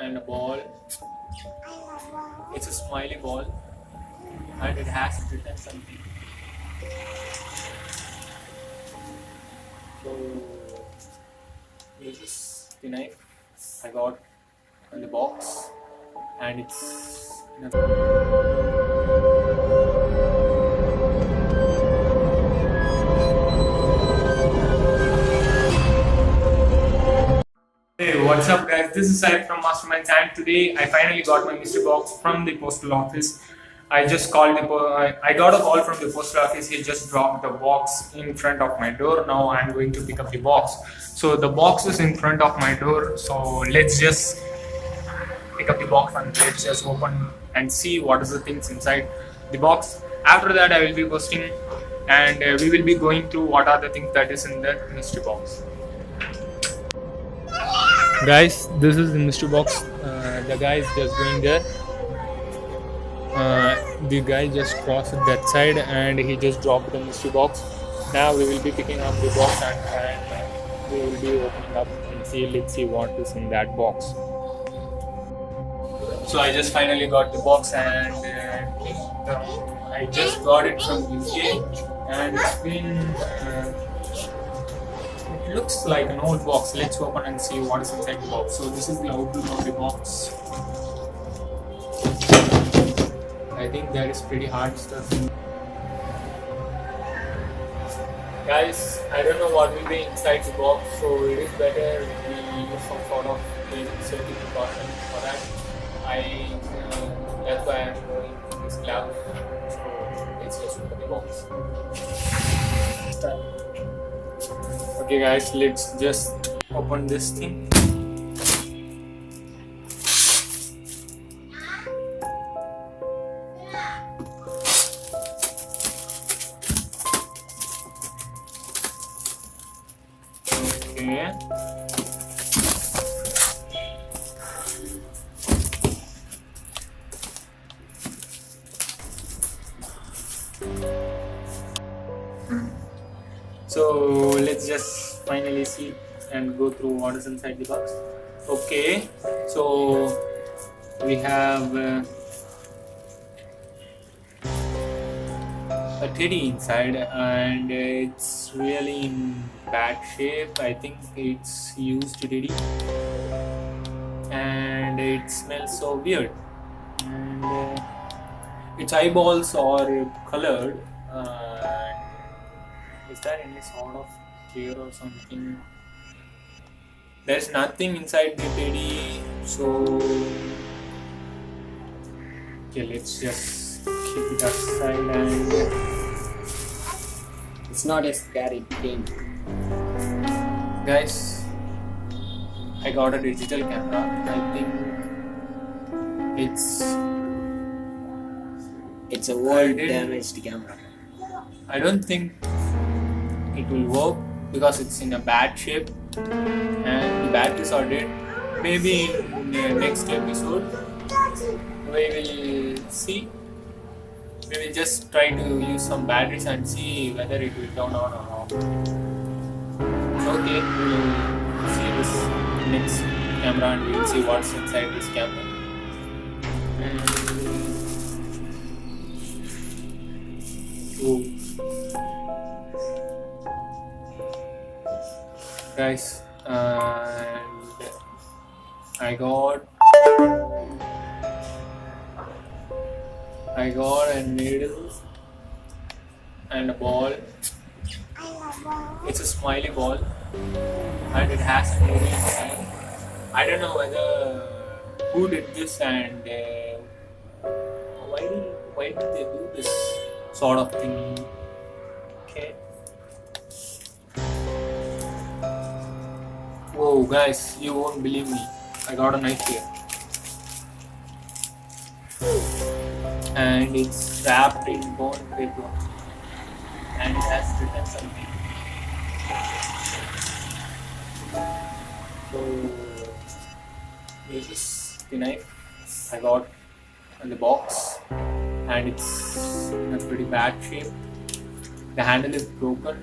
and a ball. It's a smiley ball and it has written something. So this is the knife I got in the box, and it's in Hey, what's up guys? This is Sai from Masterminds, and today I finally got my mystery box from the postal office. I just called I got a call from the postal office. He just dropped the box in front of my door. Now I'm going to pick up the box. So the box is in front of my door. So let's just pick up the box and let's just open and see what is the things inside the box. After that I will be posting, and we will be going through what are the things that is in the mystery box. Guys, this is the mystery box. The guy is just going there. The guy just crossed that side and he just dropped the mystery box. Now we will be picking up the box and we will be opening up and see. Let's see what is in that box. So I just finally got the box, and I just got it from UK, and it's been. It looks like an old box. Let's open and see what is inside the box. So this is the outlook of the box. I think there is pretty hard stuff. Guys, I don't know what will be inside the box, so it is better we use some sort of safety precaution for that. That's why I'm wearing this glove. So let's just open the box. Start. Okay guys, let's just open this thing. Okay. So let's just finally see and go through what is inside the box. Okay, so we have a teddy inside, and it's really in bad shape. I think it's used teddy, and it smells so weird, and its eyeballs are colored. Is there any sort of clear or something? There's nothing inside the teddy, so okay, let's just keep it aside. And it's not a scary thing. Guys, I got a digital camera. I think it's a world damaged camera. I don't think it will work because it's in a bad shape and the batteries are dead. Maybe in the next episode we will see. We will just try to use some batteries and see whether it will turn on or off. Okay, we will see this next camera and we will see what's inside this camera. Guys, and I got a needle and a ball. It's a smiley ball and it has a needle inside. I don't know who did this, and why did they do this sort of thing? Okay. Whoa guys, you won't believe me. I got a knife here. And it's wrapped in bone paper. And it has written something. So this is the knife I got in the box. And it's in a pretty bad shape. The handle is broken.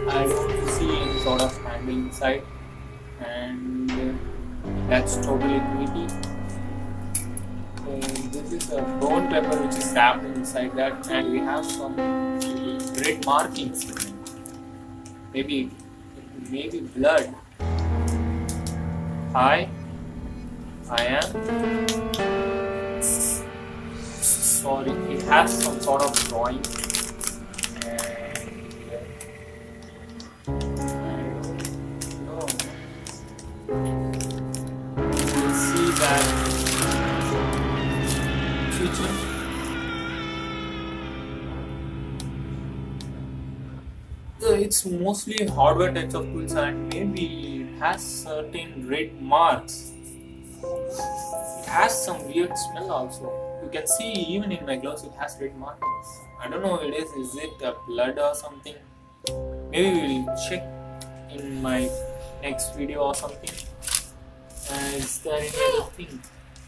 I don't see any sort of handle inside, and That's totally creepy. And this is a bone pepper which is wrapped inside that, and we have some red markings. Maybe blood. Hi, I am. Sorry, it has some sort of drawing. And you see that future. It's mostly hardware types of tools, and maybe it has certain red marks. It has some weird smell also. You can see even in my gloves it has red markings. I don't know what it is. Is it a blood or something? Maybe we'll check in my next video or something. Is there any other thing?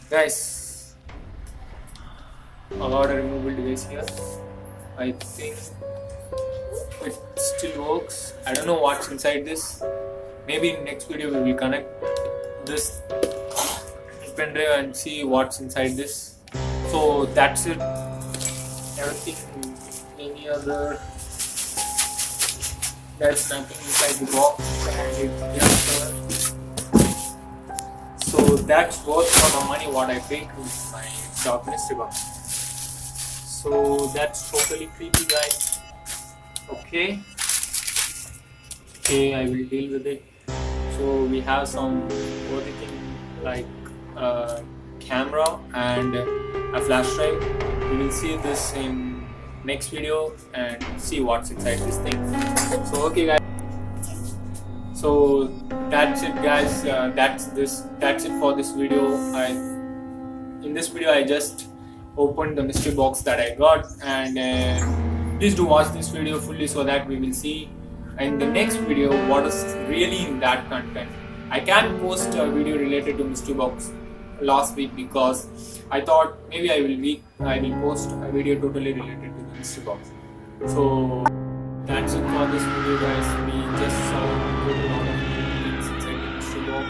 Guys, I got a removable device here. I think it still works. I don't know what's inside this. Maybe in next video we will connect this pen drive and see what's inside this. So that's it. Everything, any other, there's nothing inside the box, and it's just so that's worth for the money what I paid to my dog mystery box. So that's totally creepy, guys. Okay, I will deal with it. So we have some worthy thing like a camera and a flash drive. We will see this in next video and see what's inside this thing. So okay, guys. So that's it, guys. That's it for this video. In this video I just opened the mystery box that I got, and please do watch this video fully so that we will see in the next video what is really in that content. I can't post a video related to mystery box last week because I thought maybe I will post a video totally related to the mystery box. So that's it for this video, guys. We just saw a lot of things inside the mystery box.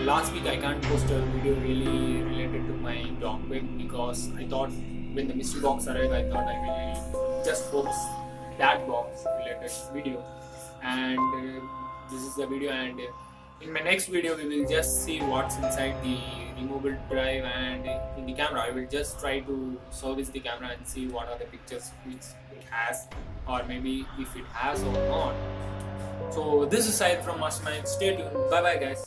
Last week I can't post a video really related to my dog bed because I thought when the mystery box arrived, I thought I will just post that box related video. And this is the video, and in my next video we will just see what's inside the removable drive and in the camera. I will just try to service the camera and see what are the pictures which it has, or maybe if it has or not. So this is Syed from Mastermind. Stay tuned. Bye bye, guys.